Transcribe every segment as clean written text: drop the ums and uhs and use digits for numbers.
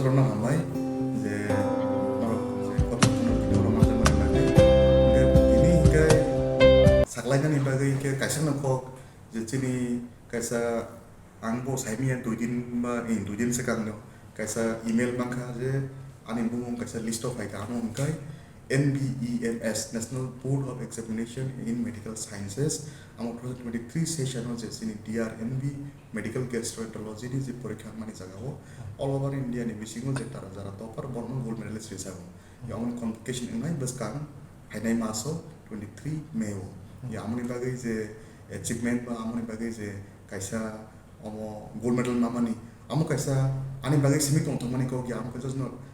bosorona hamai je norok je kotor kotor video orang macam mana bagai ini hingga saklainya nih bagai ke kaisa nongkok je sini kaisa angbo saimian tujuin sekarang no kaisa email mangka je anin bungong kaisa list of haika amo hinggai NBEMS National Board of Examination in Medical Sciences amo 2023 session je sini DR.MRINAL Medical Gastroenterology ni je porikha mani jagao all over India ni bisingo je tara jara topper borno gold medalist resabo ya on convocation ngai baskang hainai maso 23 May ya amoni bagai je achievement ba amoni bagai je kaisa omo gold medal mamani amo kaisa ani bagai simik tong mani ko ya amo kaisa no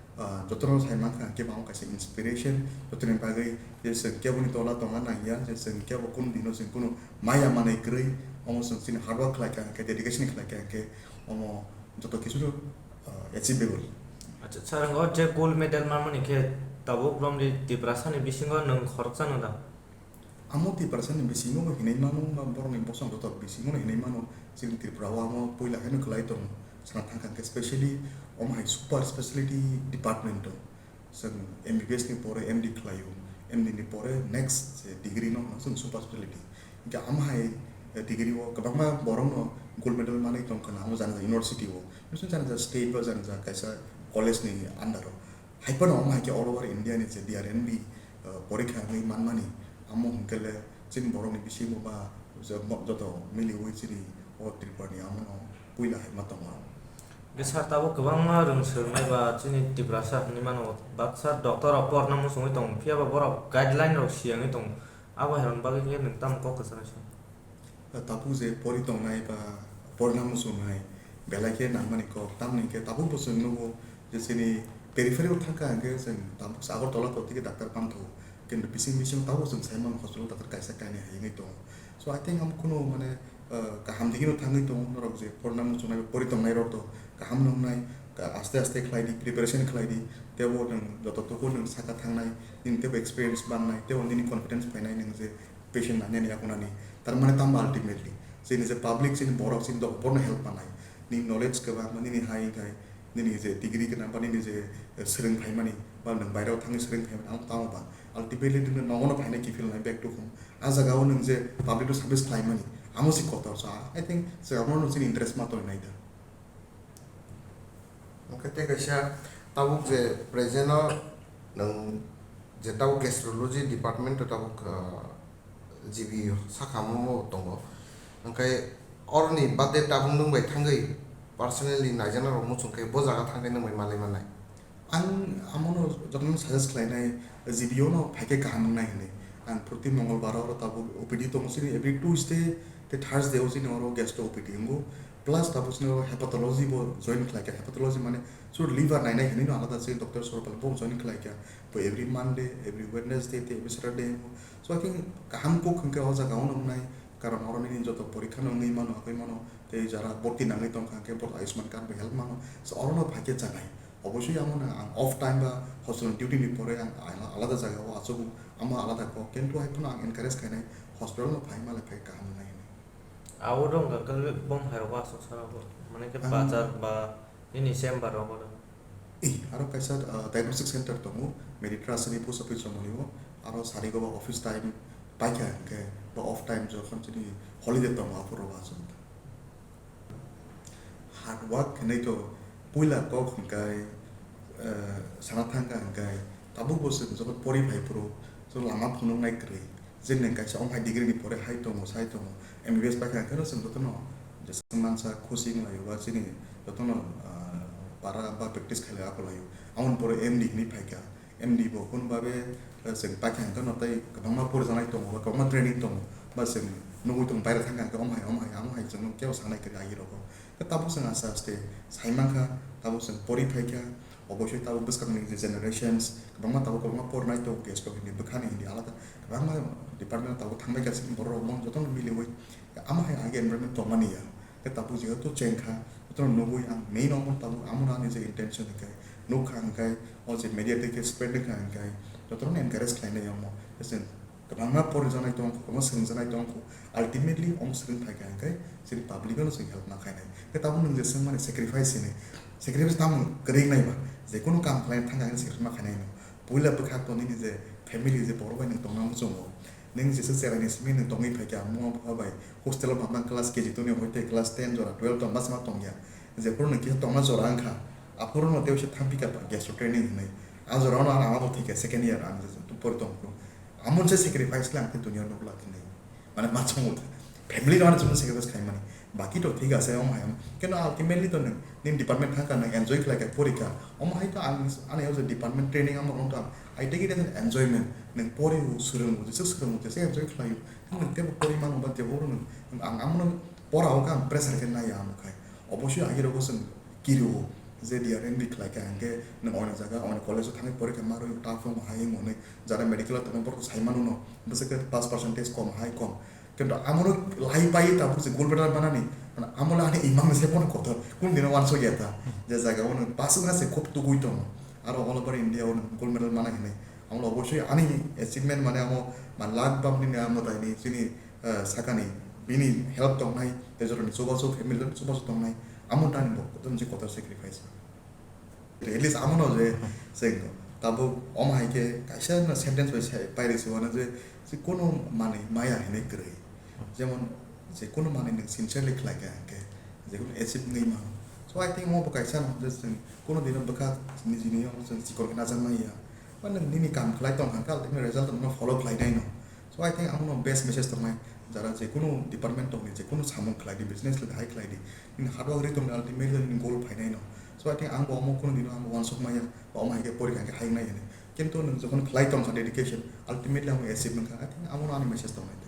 jotono saimang ka ke bang kaisa inspiration jotono bagai je sengkya buni tola tonga na ya je sengkya bokun dino sengkuno maya manai krei omo sengsin hard work like ke dedication like ke omo joto kisu achievable acha sarang o je gold medal mamani ke tabuk rom di tiprasa ni bisingo nang khorcha no da amo ti person bisingo mo hinai manu ba borong ni bosong joto bisingo ni hinai manu sing tiprawa mo poila henu klai tong sana thangkan ke especially my super specialty department sang MBBS ni pore MD klayo MD ni pore next degree no sang super specialty ga hai degree wo kabama borong no gold medal mane tong kana amo jana university wo nusun jana state ba jana kaisa college ni under hyper no ke all over India ni je DR.MRINAL porikha ngai manmani amo hungkele chin borong ni bisi mo ba joto mili oi chini o tripani amo no puila hai matama besar tabo kebang rung sermai ba chini tiprasa ni mano baksa doktor apor namu sungai tong pia ba borok guideline ro siang tong aba heron bagi ke nentam ko kesana sih tapu je pori tong nai ba por namu sungai belake namani ko tam ni ke tapu bosun no je sini peripheral thaka ke sen tam sagor tola to ti doctor pam tho ken bising tahu sung saimang hospital doctor kaisa kane hai to so I think am kuno mane kaham digino thangi to norok je por namu sungai pori tong nai ro to kaham nong nai ka aste khlai di preparation khlai di tebo nang joto to ko nang saka thangnai in tebo experience ban nai tebo ni confidence painai nang je patient nane ni akuna ni tar mane tam ultimately sin is a public sin borok sin do borno help panai ni knowledge ka ba mani ni hai kai ni je degree ka na pani ni je sereng phai mani ba nang bairao thangi sereng phai am tam ba ultimately din nogono phainai ki feel nai back to home aja gao nang je public to service khlai mani amo si kotor so I think se amon sin interest ma to nai da Kete kaisa tabuk je present nang je tabuk gastrology department tabuk GB sakhamu tongo angkai orni bade tabung nung bai thangai personally najana ro muchung kai bo jaga thangai nung bai malai manai ang amono jotno suggest khlai nai GBO no phake kaham nai ne ang proti mongolbar ro tabu OPD to musini every Tuesday te Thursday osini oro gastro OPD ngo plus tabu sino hepatology bo join khlai ka hepatology mane so liver nai nai hini no alada se doctor sorpal bo join khlai ka to every Monday every Wednesday te every Saturday so I think kaham ko khangka o jaga on nai karon oroni ni joto porikha no ngai mano akoi mano te jara borti nangai tong khangke bor Ayushman card be help mano so orono phake janai অবশ্যই আমন of time বা hospital duty নি পরে আলাদা জায়গা ও আছো আমা আলাদা কো কিন্তু আইফোন আং এনকারেজ খাইনাই হসপিটাল নো ফাই মালে ফাই কাম নাই আউরং গকল বম হারবা সসরা মানে কে বাজার বা ini sembar ro ই আরো কাইসা ডায়াগনস্টিক সেন্টার তমু মেডিট্রাস নি পোস্ট অফিস জমলিও আরো সারিগো বা অফিস টাইম পাইকা কে বা অফ টাইম যখন যদি হলিডে তমু আপরো বাসন হার্ড ওয়ার্ক নাই তো puila ko khungkai sanathanga hangkai tabu bosen jobot pori bhai pro so lama phunung nai kre jin neng kaisa om hai degree ni pore hai tomo sai tomo MBBS pa kan karo sem tono je mansa khushi ngai wa chini tono para ba practice khale akolayo amon pore MD ni phaika MD bo kun babe sem pa kan kano tai kabama pore janai tomo ba kabama training tomo ba sem nungui tong baira thanga ka om hai jong kyo sanai kre ai ro tabu seng asa ste saimangka tabu seng pori phaika obosoi tabu buskang ni generations kabama tabu kabama por nai to guest ko ni bukhani ni alada kabama department tabu thangbai ka sing boro mon joton mili oi ama hai age environment to mani ya ke tabu jiga to chengkha to nogoi ang main omon tabu amuna ni je intention kai no khang kai o je mediatic spread khang kai joton encourage khaine yamo esen kabama por janai to kabama sing janai to ultimately om sing thaika kai sing public no sing help na khaine ke tabu nung je sing mane sacrifice ni sacrifice tam kering nai ba je kono kam khlai thanga ni sacrifice ma khanai no puila bkhak to ni je family je boro bai nang tongnam chungo neng je se ni smi nang tongi phai kya mo ba bai hostel ba man class kg to ni hoite class 10 jora 12 to mas ma tongya je purno ki tongna jora angkha apurno teu se thampi ka pa gas training nai a jora na ama bo thike second year am je tu por tong ko amon je sacrifice lang te dunia no la kini মানে মা চমুত family নয় চমুত sacrifice খাই মানে বাকি তো ঠিক আছে om hayam কিন্তু ultimately তো nim department thang kan enjoy khlai ka porika om hai to an use department training am on ta I take it as an enjoyment nang pori surung je surung je se enjoy khlai nang te pori man ba te bor nang am pora o kan pressure ken na ya am khai অবশ্যই আগের অবস্থান কিরো যে DR.MRINAL khlai ka angke nang ona jaga ona college thang porika maro ta from high mone jara medical ta por saimanu no bese ke pass percentage kom high kom কিন্তু আমরও লাই পাই তারপর যে গোল better বানানি মানে আমলা আনে ইমাম সে কোন কথা কোন দিন ওয়ানস গেতা যে জায়গা ওন পাসু না সে খুব তো গুইতো আর all over India on goal medal বানা কিনে আমরা অবশ্যই আনি অ্যাচিভমেন্ট মানে আমো মান লাখ বামনি না আমো তাইনি যিনি সাকানি বিনি হেল্প দং নাই তেজরনি সবাসো ফ্যামিলি সবাসো দং নাই আমো টানি বক তো যে কত স্যাক্রিফাইস এটলিস্ট আমো না যে তাবো অমাইকে কাইসা না সেন্টেন্স হইছে পাইরেছে ওনা যে কোনো মানে মায়া হেনে করে যেমন যে কোনো মানে সিনসিয়ারলি khlai ka angke যে কোনো অ্যাচিভ নেই মা সো আই থিংক মো বকাইছা না যে কোনো দিন বকা নিজনি ও যে সিকর না জানমাইয়া মানে নিনি কাম khlai tong hangka ultimate result no follow khlai dai no so I think amno best message tomai jara je কোনো ডিপার্টমেন্ট tong je কোনো samung khlai di business le high khlai di in hard work ri tong ultimate ni goal phai nai no so I think ang bo mo কোনো দিন am one sok maya ba mai ke porika ke hai nai ne কিন্তু যখন khlai tong ka dedication ultimately am achieve nang I think amno ani message tomai